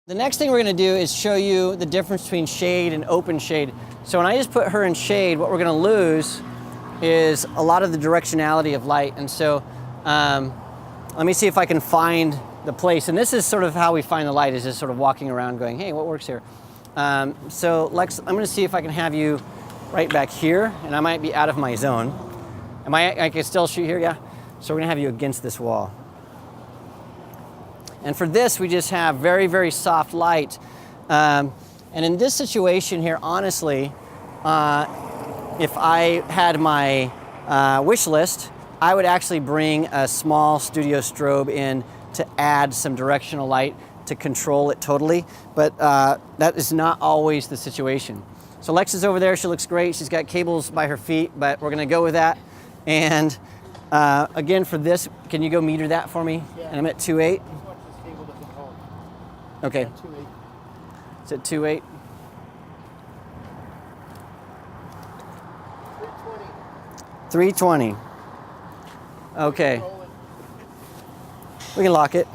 The next thing we're going to do is show you the difference between shade and open shade. So when I just put her in shade, what we're going to lose is a lot of the directionality of light. And so let me see if I can find the place. And this is sort of how we find the light, is just sort of walking around going, hey, what works here? So Lex, I'm going to see if I can have you right back here, and I might be out of my zone. I can still shoot here, yeah? So we're going to have you against this wall. And for this, we just have very, very soft light. And in this situation here, honestly, if I had my wish list, I would actually bring a small studio strobe in to add some directional light to control it totally. But that is not always the situation. So Lex is over there. She looks great. She's got cables by her feet, but we're going to go with that. And again, for this, can you go meter that for me? Yeah. And I'm at 2.8. Okay. 2.8. It's at 2.8. 320. Okay. We can lock it.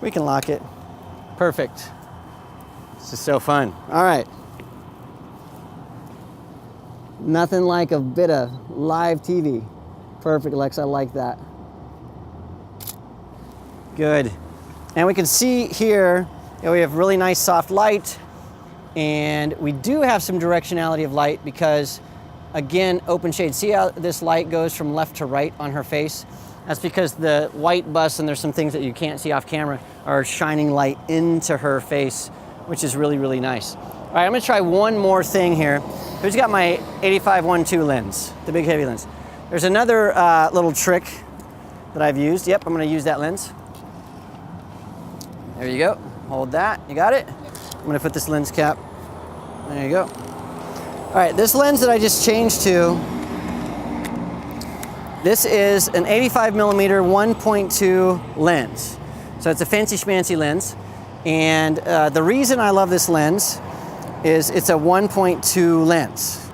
We can lock it. Perfect. This is so fun. All right. Nothing like a bit of live TV. Perfect, Lex. I like that. Good. And we can see here that we have really nice soft light, and we do have some directionality of light because, again, open shade. See how this light goes from left to right on her face? That's because the white bus, and there's some things that you can't see off camera, are shining light into her face, which is really, really nice. All right, I'm gonna try one more thing here. Who's got my 85-1.2 lens, the big heavy lens? There's another little trick that I've used. Yep, I'm gonna use that lens. There you go, hold that, you got it? I'm gonna put this lens cap, there you go. All right, this lens that I just changed to, this is an 85mm 1.2 lens. So it's a fancy schmancy lens. And the reason I love this lens is it's a 1.2 lens.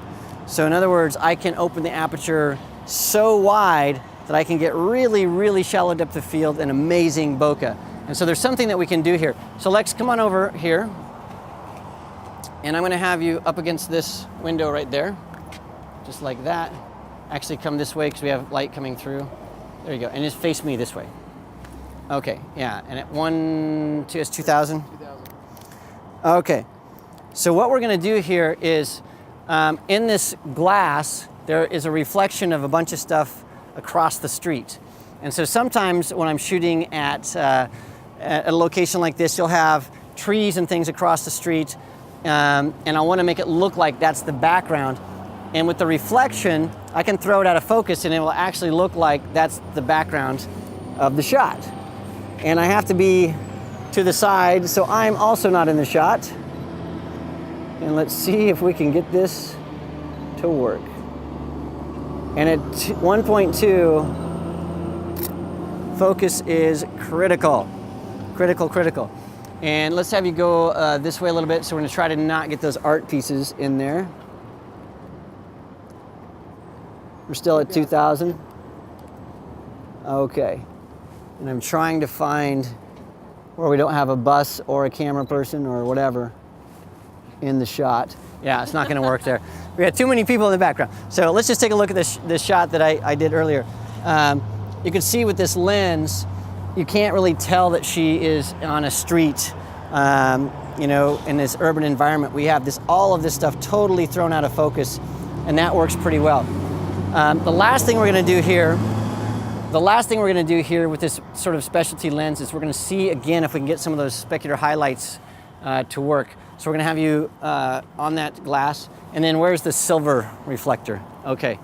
So in other words, I can open the aperture so wide that I can get really, really shallow depth of field and amazing bokeh. And so there's something that we can do here. So Lex, come on over here. And I'm gonna have you up against this window right there, just like that. Actually come this way because we have light coming through. There you go, and just face me this way. Okay, yeah, and at it's 2000? 2000. Okay, so what we're gonna do here is, in this glass, there is a reflection of a bunch of stuff across the street. And so sometimes when I'm shooting at a location like this, you'll have trees and things across the street, and I wanna make it look like that's the background. And with the reflection, I can throw it out of focus and it will actually look like that's the background of the shot. And I have to be to the side, so I'm also not in the shot. And let's see if we can get this to work. And at 1.2, focus is critical. Critical, critical. And let's have you go this way a little bit, so we're gonna try to not get those art pieces in there. We're still at 2000. Okay. And I'm trying to find where we don't have a bus or a camera person or whatever in the shot. Yeah, it's not gonna work there. We got too many people in the background. So let's just take a look at this shot that I did earlier. You can see with this lens, you can't really tell that she is on a street, you know, in this urban environment. We have all of this stuff totally thrown out of focus, and that works pretty well. The last thing we're gonna do here with this sort of specialty lens is we're gonna see again if we can get some of those specular highlights to work. So we're gonna have you on that glass, and then where's the silver reflector? Okay,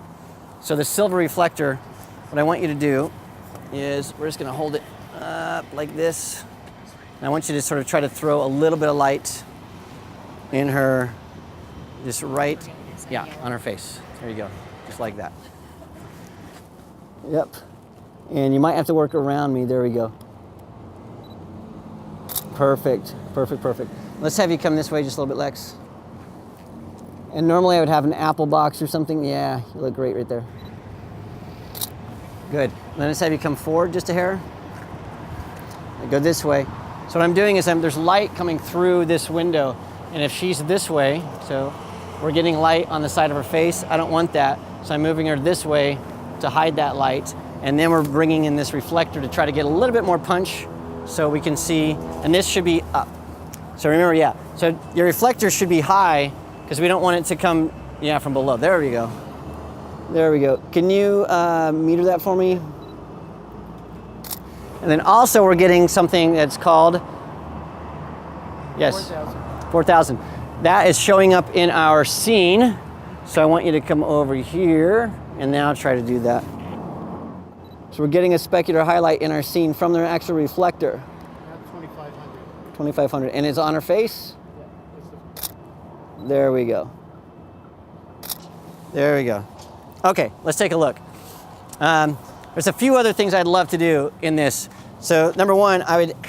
so the silver reflector, what I want you to do is we're just gonna hold it up like this. And I want you to sort of try to throw a little bit of light in her, just right, yeah, on her face. There you go. Just like that. Yep. And you might have to work around me. There we go. Perfect, perfect, perfect. Let's have you come this way just a little bit, Lex. And normally I would have an apple box or something. Yeah, you look great right there. Good. Then let's have you come forward just a hair. Go this way. So what I'm doing is there's light coming through this window, and if she's this way, so we're getting light on the side of her face, I don't want that, so I'm moving her this way to hide that light, and then we're bringing in this reflector to try to get a little bit more punch so we can see, and this should be up. So remember, so your reflector should be high because we don't want it to come, from below. There we go. There we go. Can you meter that for me? And then also we're getting something that's called, 4,000. That is showing up in our scene. So I want you to come over here and now try to do that. So we're getting a specular highlight in our scene from their actual reflector. 2,500. And it's on her face? Yeah. There we go. There we go. Okay, let's take a look. There's a few other things I'd love to do in this. So number one,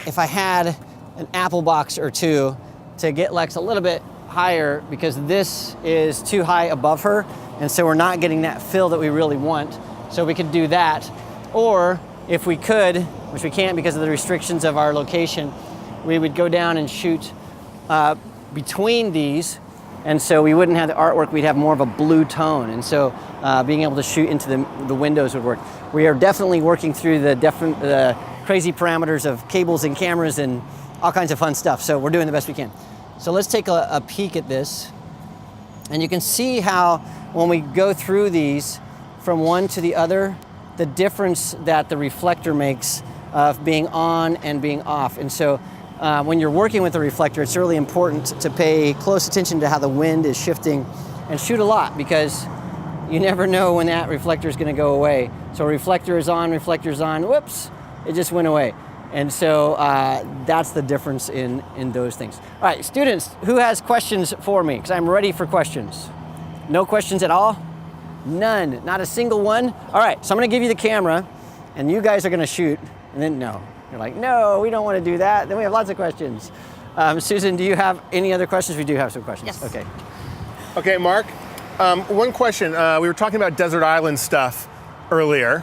if I had an apple box or two, to get Lex a little bit higher because this is too high above her, and so we're not getting that fill that we really want. So we could do that. Or if we could, which we can't because of the restrictions of our location, we would go down and shoot between these, and so we wouldn't have the artwork, we'd have more of a blue tone, and so being able to shoot into the windows would work. We are definitely working through the crazy parameters of cables and cameras and all kinds of fun stuff, so we're doing the best we can. So let's take a peek at this, and you can see how when we go through these from one to the other, the difference that the reflector makes of being on and being off. And so when you're working with the reflector, it's really important to pay close attention to how the wind is shifting and shoot a lot, because you never know when that reflector is going to go away. So reflector is on, whoops, it just went away. And so that's the difference in those things. All right, students, who has questions for me? Because I'm ready for questions. No questions at all? None, not a single one? All right, so I'm gonna give you the camera and you guys are gonna shoot, and then no. You're like, no, we don't wanna do that. Then we have lots of questions. Susan, do you have any other questions? We do have some questions. Yes. Okay. Okay, Mark, one question. We were talking about desert island stuff earlier.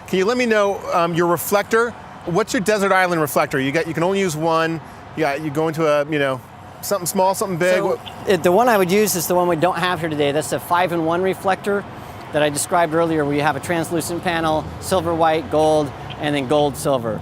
Can you let me know your reflector? What's your desert island reflector? You can only use one. You go into a, something small, something big. So the one I would use is the one we don't have here today. That's a 5-in-1 reflector that I described earlier, where you have a translucent panel, silver, white, gold, and then gold, silver,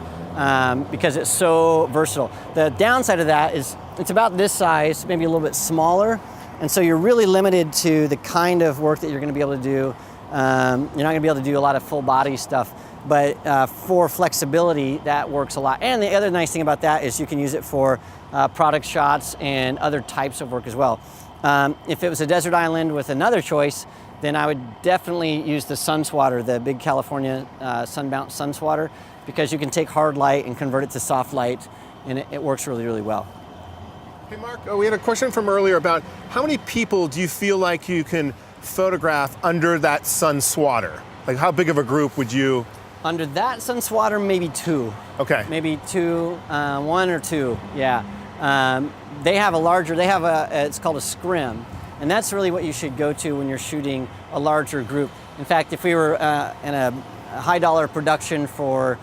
because it's so versatile. The downside of that is it's about this size, maybe a little bit smaller, and so you're really limited to the kind of work that you're going to be able to do. You're not going to be able to do a lot of full body stuff, but for flexibility, that works a lot. And the other nice thing about that is you can use it for product shots and other types of work as well. If it was a desert island with another choice, then I would definitely use the sun swatter, the big California sun-bound sun swatter, because you can take hard light and convert it to soft light, and it works really, really well. Hey Mark, we had a question from earlier about how many people do you feel like you can photograph under that sun swatter? Like how big of a group would you? Under that sun swatter, maybe two. Okay. Maybe two, one or two, yeah. They have it's called a scrim, and that's really what you should go to when you're shooting a larger group. In fact, if we were in a high dollar production for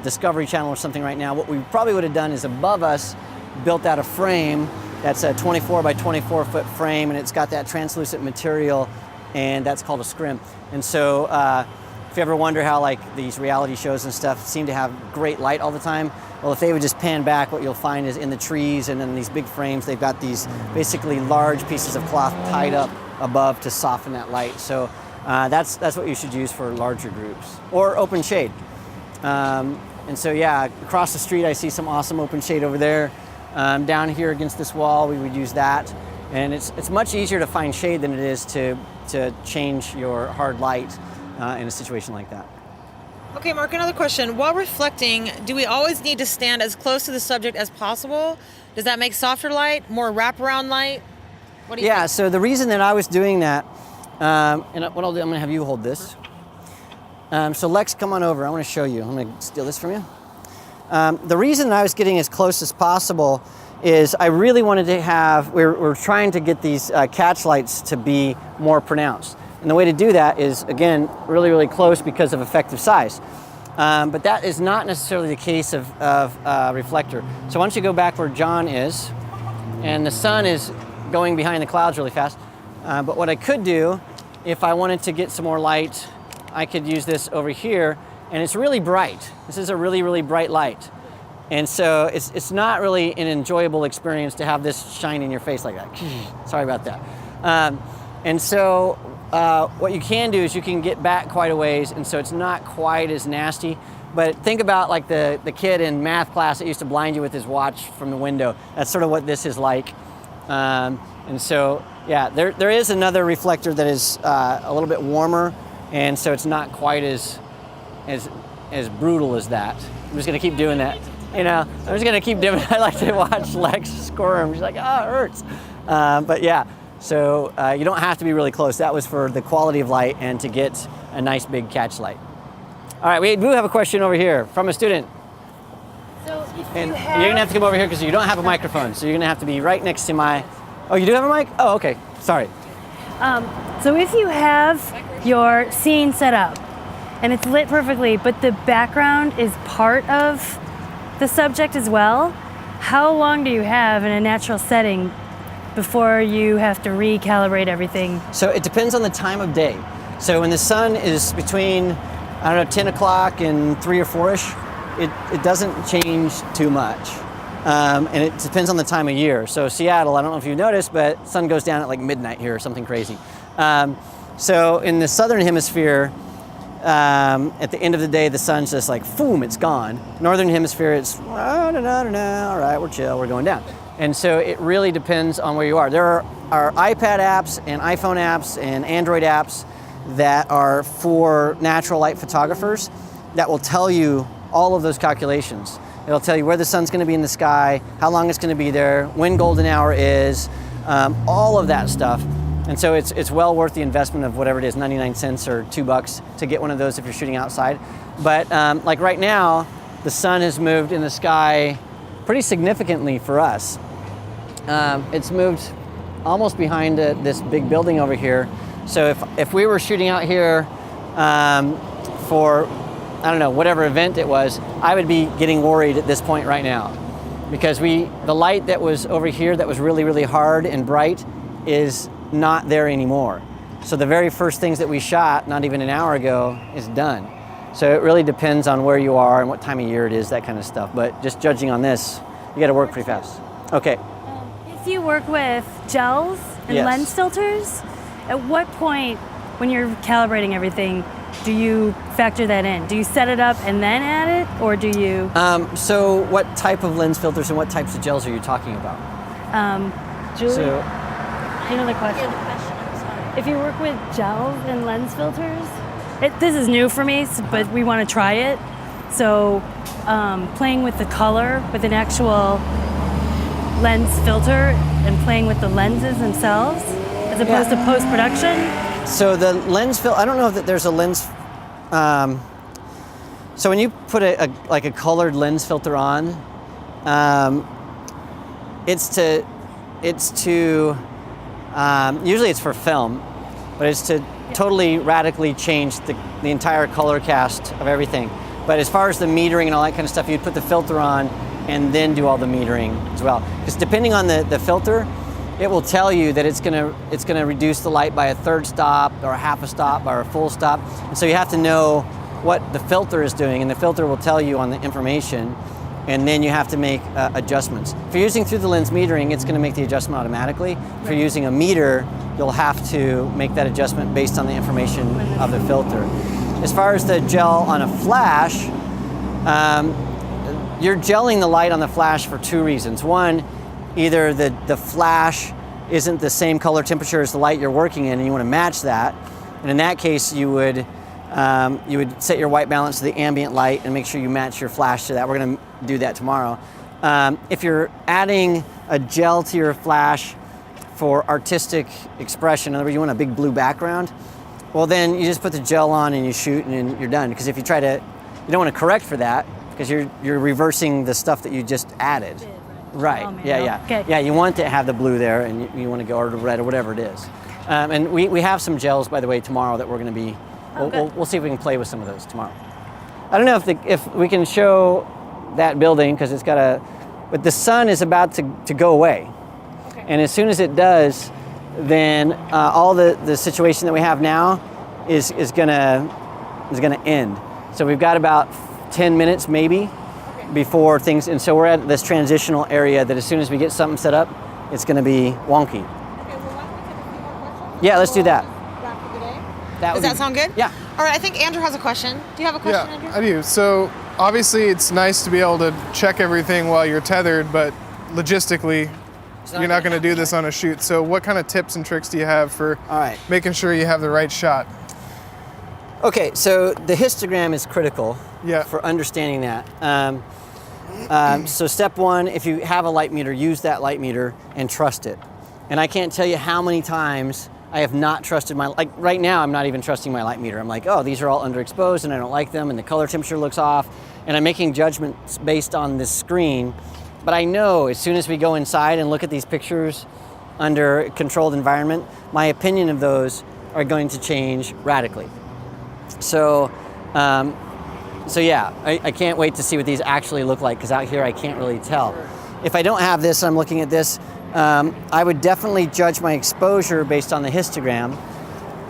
Discovery Channel or something right now, what we probably would have done is above us built out a frame that's a 24 by 24 foot frame, and it's got that translucent material, and that's called a scrim. And so if you ever wonder how like these reality shows and stuff seem to have great light all the time, well, if they would just pan back, what you'll find is in the trees and in these big frames, they've got these basically large pieces of cloth tied up above to soften that light. So that's what you should use for larger groups, or open shade. And so yeah, across the street I see some awesome open shade over there. Down here against this wall, we would use that. And it's much easier to find shade than it is to change your hard light in a situation like that. Okay, Mark, another question. While reflecting, do we always need to stand as close to the subject as possible? Does that make softer light, more wraparound light? What do you think? So the reason that I was doing that, and what I'll do, I'm gonna have you hold this. So Lex, come on over, I wanna show you. I'm gonna steal this from you. The reason I was getting as close as possible is I really wanted to have, we're trying to get these catch lights to be more pronounced. And the way to do that is, again, really, really close because of effective size. But that is not necessarily the case of reflector. So why don't you go back where John is, and the sun is going behind the clouds really fast. But what I could do, if I wanted to get some more light, I could use this over here, and it's really bright. This is a really, really bright light. And so it's not really an enjoyable experience to have this shine in your face like that. Sorry about that. And so what you can do is you can get back quite a ways, and so it's not quite as nasty. But think about like the kid in math class that used to blind you with his watch from the window. That's sort of what this is like. And so, yeah, there is another reflector that is a little bit warmer, and so it's not quite as brutal as that. I'm just gonna keep doing that. I'm just gonna keep doing it. I like to watch Lex squirm. She's like, oh, it hurts. But yeah, so you don't have to be really close. That was for the quality of light and to get a nice big catch light. All right, we do have a question over here from a student. So And you're gonna have to come over here because you don't have a microphone. So you're gonna have to be right next to my, oh, you do have a mic? Oh, okay, sorry. So if you have your scene set up and it's lit perfectly, but the background is part of the subject as well, how long do you have in a natural setting before you have to recalibrate everything? So it depends on the time of day. So when the sun is between, I don't know, 10 o'clock and 3 or 4-ish, it doesn't change too much. And it depends on the time of year. So Seattle, I don't know if you noticed, but sun goes down at like midnight here or something crazy. So in the southern hemisphere, at the end of the day, the sun's just like, boom, it's gone. Northern hemisphere, it's, all right, we're chill, we're going down. And so it really depends on where you are. There are iPad apps and iPhone apps and Android apps that are for natural light photographers that will tell you all of those calculations. It'll tell you where the sun's gonna be in the sky, how long it's gonna be there, when golden hour is, all of that stuff. And so it's well worth the investment of whatever it is, 99 cents or $2 to get one of those if you're shooting outside. But like right now, the sun has moved in the sky pretty significantly for us. It's moved almost behind this big building over here. So if we were shooting out here for, I don't know, whatever event it was, I would be getting worried at this point right now. Because the light that was over here that was really, really hard and bright is not there anymore. So the very first things that we shot, not even an hour ago, is done. So it really depends on where you are and what time of year it is, that kind of stuff. But just judging on this, you gotta work pretty fast. Okay. If you work with gels and Yes. lens filters, at what point when you're calibrating everything do you factor that in? Do you set it up and then add it, or do you? So what type of lens filters and what types of gels are you talking about? Julie, So another question. I'm sorry. If you work with gels and lens filters, this is new for me, but we want to try it. So playing with the color with an actual lens filter and playing with the lenses themselves as opposed to post-production. So the lens filter, I don't know that there's a lens. So when you put a colored lens filter on, it's to usually it's for film, but it's to totally radically change the entire color cast of everything. But as far as the metering and all that kind of stuff, you'd put the filter on and then do all the metering as well. Because depending on the filter, it will tell you that it's gonna reduce the light by a third stop or a half a stop or a full stop. And so you have to know what the filter is doing, and the filter will tell you on the information, and then you have to make adjustments. If you're using through the lens metering, it's gonna make the adjustment automatically. If you're using a meter, you'll have to make that adjustment based on the information of the filter. As far as the gel on a flash, you're gelling the light on the flash for two reasons. One, either the flash isn't the same color temperature as the light you're working in and you want to match that. And in that case, you would set your white balance to the ambient light and make sure you match your flash to that. We're going to do that tomorrow. If you're adding a gel to your flash for artistic expression, in other words, you want a big blue background, well then you just put the gel on and you shoot and you're done. Because if you don't want to correct for that because you're reversing the stuff that you just added. Right. Oh, man. Yeah. Okay. Yeah, you want to have the blue there, and you want to go or the red or whatever it is. And we have some gels, by the way, tomorrow that we're going to be. We'll see if we can play with some of those tomorrow. I don't know if we can show that building because it's got but the sun is about to go away. Okay. And as soon as it does, then all the situation that we have now is gonna end. So we've got about 10 minutes maybe before things, and so we're at this transitional area that as soon as we get something set up, it's gonna be wonky. Okay, well, why don't we take a few more questions? Yeah, let's do that. Wrap for the day. Does Does that sound good? Yeah. All right, I think Andrew has a question. Do you have a question, Andrew? I do. So obviously it's nice to be able to check everything while you're tethered, but logistically, you're not going to do this on a shoot. So what kind of tips and tricks do you have for All right. making sure you have the right shot? Okay, so the histogram is critical Yeah. for understanding that. So step one, if you have a light meter, use that light meter and trust it. And I can't tell you how many times I have not trusted like right now, I'm not even trusting my light meter. I'm like, oh, these are all underexposed and I don't like them and the color temperature looks off. And I'm making judgments based on this screen. But I know as soon as we go inside and look at these pictures under a controlled environment, my opinion of those are going to change radically. So, yeah, I can't wait to see what these actually look like because out here I can't really tell. If I don't have this, I'm looking at this, I would definitely judge my exposure based on the histogram,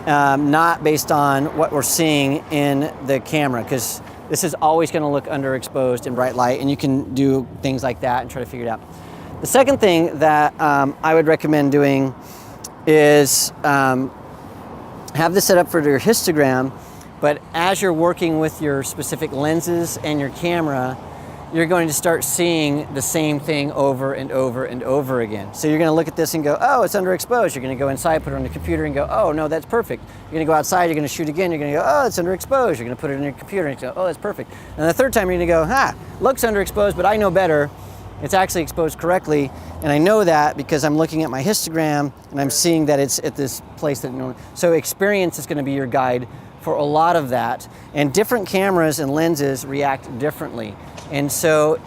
not based on what we're seeing in the camera, because this is always going to look underexposed in bright light, and you can do things like that and try to figure it out. The second thing that I would recommend doing is have this set up for your histogram, but as you're working with your specific lenses and your camera, you're going to start seeing the same thing over and over and over again. So you're going to look at this and go, oh, it's underexposed. You're going to go inside, put it on the computer and go, oh, no, that's perfect. You're going to go outside, you're going to shoot again, you're going to go, oh, it's underexposed. You're going to put it in your computer and go, oh, that's perfect. And the third time you're going to go, looks underexposed, but I know better. It's actually exposed correctly, and I know that because I'm looking at my histogram and I'm seeing that it's at this place that normally. So experience is going to be your guide for a lot of that, and different cameras and lenses react differently. And so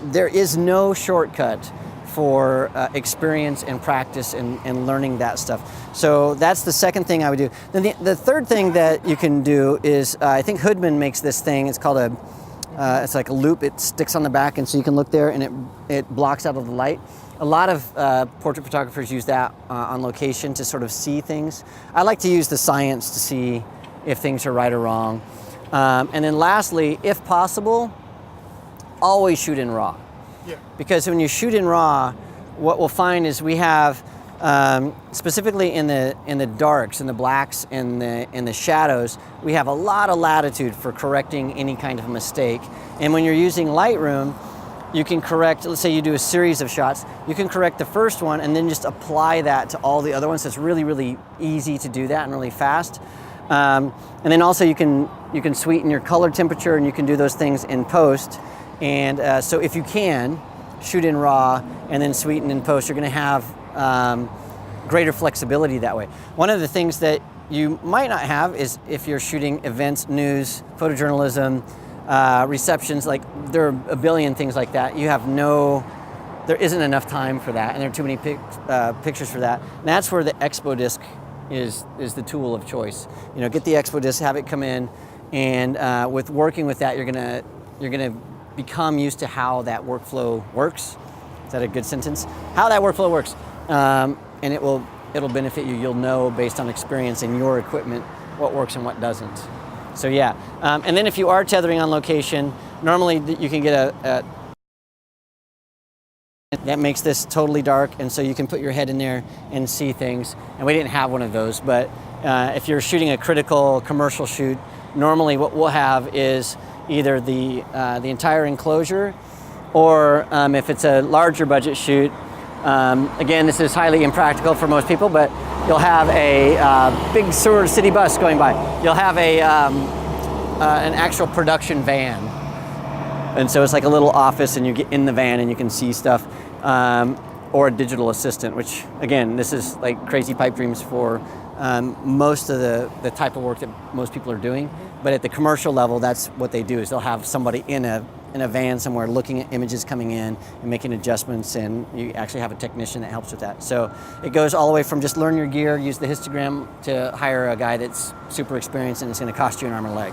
there is no shortcut for experience and practice and learning that stuff. So that's the second thing I would do. Then the third thing that you can do is, I think Hoodman makes this thing, it's called it's like a loop, it sticks on the back, and so you can look there and it blocks out of the light. A lot of portrait photographers use that on location to sort of see things. I like to use the science to see if things are right or wrong. And then lastly, if possible, always shoot in RAW. Yeah. Because when you shoot in RAW, what we'll find is we have, specifically in the darks, in the blacks, in the shadows, we have a lot of latitude for correcting any kind of mistake. And when you're using Lightroom, you can correct, let's say you do a series of shots, you can correct the first one and then just apply that to all the other ones. So it's really, really easy to do that and really fast. And then also you can sweeten your color temperature and you can do those things in post. And so if you can, shoot in RAW and then sweeten in post, you're gonna have greater flexibility that way. One of the things that you might not have is if you're shooting events, news, photojournalism, receptions, like there are a billion things like that. There isn't enough time for that, and there are too many pictures for that. And that's where the Expo Disc is the tool of choice. You know, get the Expo Disc, have it come in, and with working with that, you're gonna become used to how that workflow works. Is that a good sentence? How that workflow works, and it'll benefit you. You'll know based on experience in your equipment what works and what doesn't. So yeah, and then if you are tethering on location, normally you can get a that makes this totally dark, and so you can put your head in there and see things. And we didn't have one of those, but if you're shooting a critical commercial shoot, normally what we'll have is either the entire enclosure, or if it's a larger budget shoot, again, this is highly impractical for most people, but you'll have a big sort of city bus going by. You'll have an actual production van. And so it's like a little office and you get in the van and you can see stuff, or a digital assistant, which again, this is like crazy pipe dreams for most of the type of work that most people are doing. But at the commercial level, that's what they do, is they'll have somebody in a van somewhere looking at images coming in and making adjustments, and you actually have a technician that helps with that. So it goes all the way from just learn your gear, use the histogram, to hire a guy that's super experienced and it's gonna cost you an arm and a leg.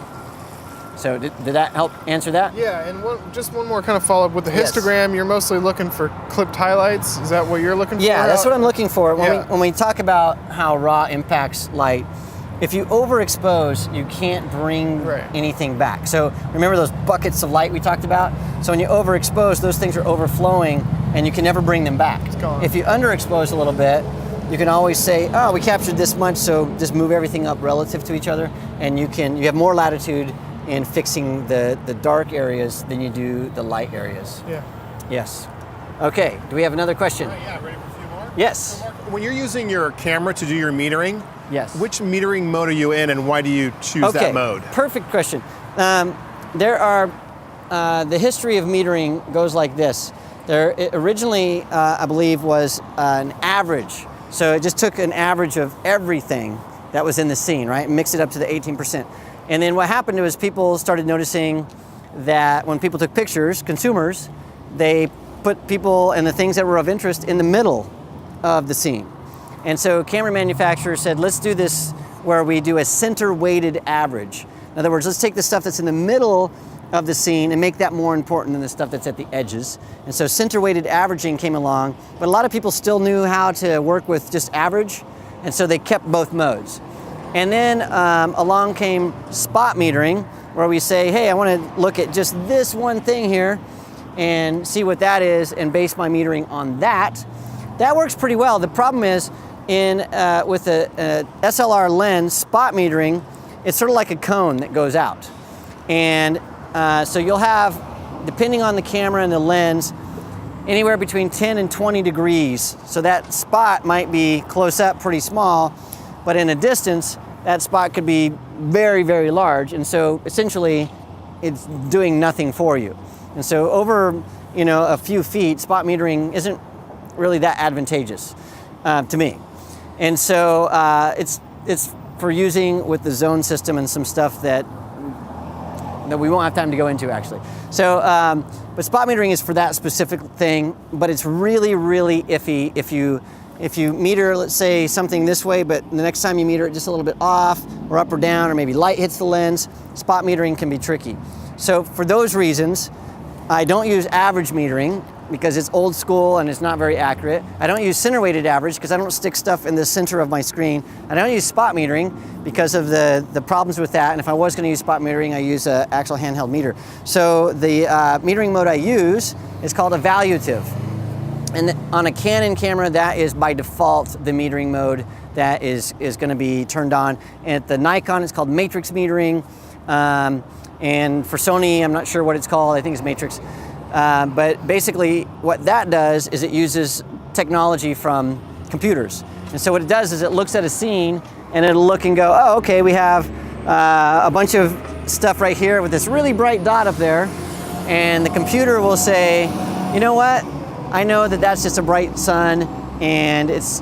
So did that help answer that? Yeah, and just one more kind of follow-up. With the Yes. histogram, you're mostly looking for clipped highlights. Is that what you're looking for? Yeah, that's what I'm looking for. Yeah. When we talk about how RAW impacts light, if you overexpose, you can't bring Right. anything back. So remember those buckets of light we talked about? So when you overexpose, those things are overflowing and you can never bring them back. It's gone. If you underexpose a little bit, you can always say, oh, we captured this much, so just move everything up relative to each other, and you have more latitude in fixing the dark areas than you do the light areas. Yeah. Yes. Okay, do we have another question? Yeah, ready for a few more? Yes. When you're using your camera to do your metering, Yes. which metering mode are you in, and why do you choose that mode? Perfect question. There are the history of metering goes like this. It originally, I believe, was an average. So it just took an average of everything that was in the scene, right, and mixed it up to the 18%. And then what happened was people started noticing that when people took pictures, consumers, they put people and the things that were of interest in the middle of the scene. And so camera manufacturers said, let's do this where we do a center weighted average. In other words, let's take the stuff that's in the middle of the scene and make that more important than the stuff that's at the edges. And so center weighted averaging came along, but a lot of people still knew how to work with just average, and so they kept both modes. And then along came spot metering, where we say, hey, I want to look at just this one thing here and see what that is and base my metering on that. That works pretty well. The problem is with a SLR lens, spot metering, it's sort of like a cone that goes out. And so you'll have, depending on the camera and the lens, anywhere between 10 and 20 degrees. So that spot might be close up pretty small, but in a distance, that spot could be very, very large. And so essentially, it's doing nothing for you. And so over a few feet, spot metering isn't really that advantageous to me. And so it's for using with the zone system and some stuff that we won't have time to go into actually. So, but spot metering is for that specific thing, but it's really, really iffy if you meter, let's say, something this way, but the next time you meter it just a little bit off or up or down, or maybe light hits the lens, spot metering can be tricky. So for those reasons, I don't use average metering because it's old school and it's not very accurate. I don't use center weighted average because I don't stick stuff in the center of my screen. I don't use spot metering because of the problems with that. And if I was going to use spot metering, I use an actual handheld meter. So the metering mode I use is called evaluative. And on a Canon camera, that is by default the metering mode that is going to be turned on. And at the Nikon, it's called matrix metering. And for Sony, I'm not sure what it's called. I think it's matrix. But basically what that does is it uses technology from computers. And so what it does is it looks at a scene and it'll look and go, oh, okay, we have a bunch of stuff right here with this really bright dot up there. And the computer will say, you know what? I know that that's just a bright sun and it's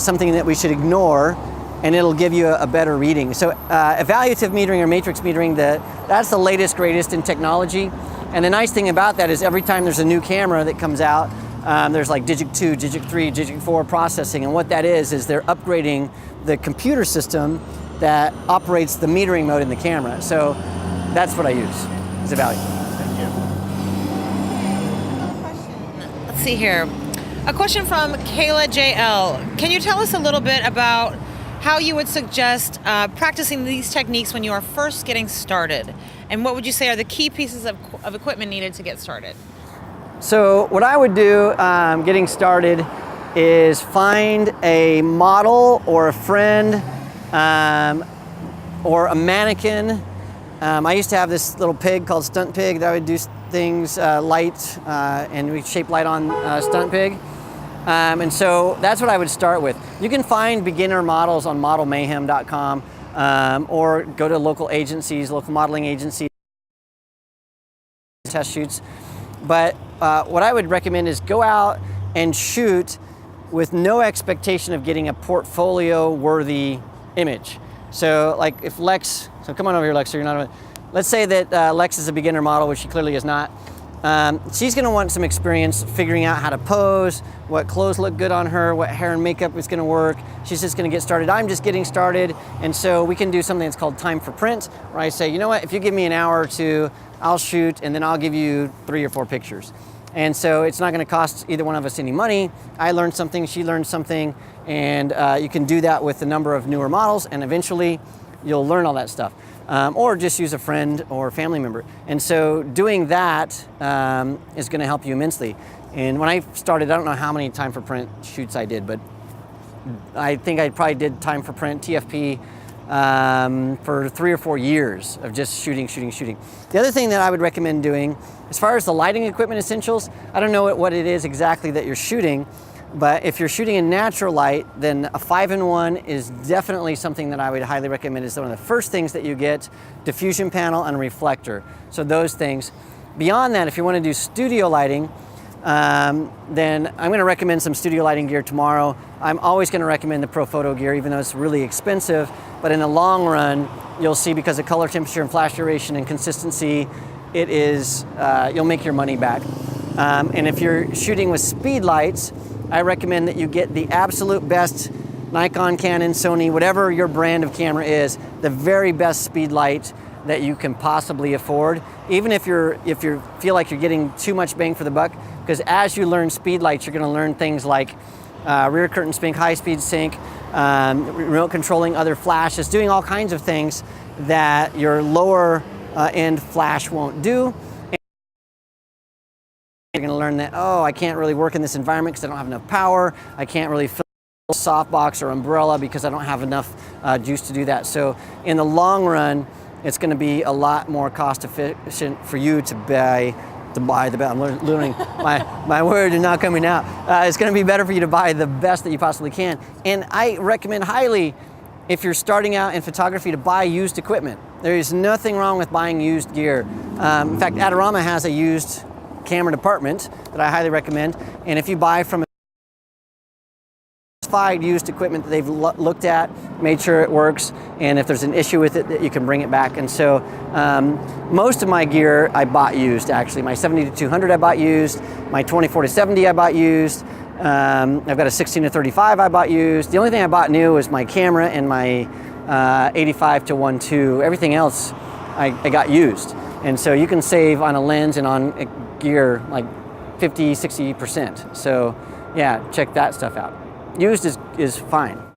something that we should ignore, and it'll give you a better reading. So evaluative metering or matrix metering, that's the latest, greatest in technology. And the nice thing about that is every time there's a new camera that comes out, there's like Digit 2, Digit 3, Digit 4 processing. And what that is they're upgrading the computer system that operates the metering mode in the camera. So that's what I use, is evaluative. Let's see here. A question from Kayla JL. Can you tell us a little bit about how you would suggest practicing these techniques when you are first getting started? And what would you say are the key pieces of equipment needed to get started? So what I would do getting started is find a model or a friend or a mannequin. I used to have this little pig called Stunt Pig that I would do things light and we shape light on Stunt Pig. And so that's what I would start with. You can find beginner models on modelmayhem.com or go to local agencies, local modeling agencies, test shoots. But what I would recommend is go out and shoot with no expectation of getting a portfolio-worthy image. So like if Lex, so come on over here, Lex, so you're not, let's say that Lex is a beginner model, which she clearly is not. She's gonna want some experience figuring out how to pose, what clothes look good on her, what hair and makeup is gonna work. She's just gonna get started. I'm just getting started. And so we can do something that's called time for print, where I say, you know what, if you give me an hour or two, I'll shoot and then I'll give you 3 or 4 pictures. And so it's not gonna cost either one of us any money. I learned something, she learned something, and you can do that with a number of newer models, and eventually you'll learn all that stuff. Or just use a friend or family member. And so doing that is gonna help you immensely. And when I started, I don't know how many time for print shoots I did, but I think I probably did time for print, TFP, for 3 or 4 years of just shooting. The other thing that I would recommend doing, as far as the lighting equipment essentials, I don't know what it is exactly that you're shooting, but if you're shooting in natural light, then a 5-in-1 is definitely something that I would highly recommend. It's one of the first things that you get, diffusion panel and reflector. So those things. Beyond that, if you want to do studio lighting, then I'm going to recommend some studio lighting gear tomorrow. I'm always going to recommend the Pro Photo gear, even though it's really expensive. But in the long run, you'll see, because of color temperature and flash duration and consistency, it is, you'll make your money back. And if you're shooting with speed lights, I recommend that you get the absolute best Nikon, Canon, Sony, whatever your brand of camera is, the very best speed light that you can possibly afford. Even if you feel like you're getting too much bang for the buck, because as you learn speed lights, you're going to learn things like rear curtain sync, high speed sync, remote controlling other flashes, doing all kinds of things that your lower end flash won't do. You're going to learn that, oh, I can't really work in this environment because I don't have enough power. I can't really fill softbox or umbrella because I don't have enough juice to do that. So in the long run, it's going to be a lot more cost efficient for you to buy the best. I'm learning, my words are not coming out. It's going to be better for you to buy the best that you possibly can. And I recommend highly, if you're starting out in photography, to buy used equipment. There is nothing wrong with buying used gear. In fact, Adorama has a used camera department that I highly recommend. And if you buy from a used equipment that they've looked at, made sure it works, and if there's an issue with it, that you can bring it back. And so most of my gear I bought used, actually. My 70-200 I bought used, my 24-70 I bought used, I've got a 16-35 I bought used. The only thing I bought new was my camera and my 85-1.2. Everything else I got used. And so you can save on a lens and on gear like 50-60%. So yeah, check that stuff out. Used is fine.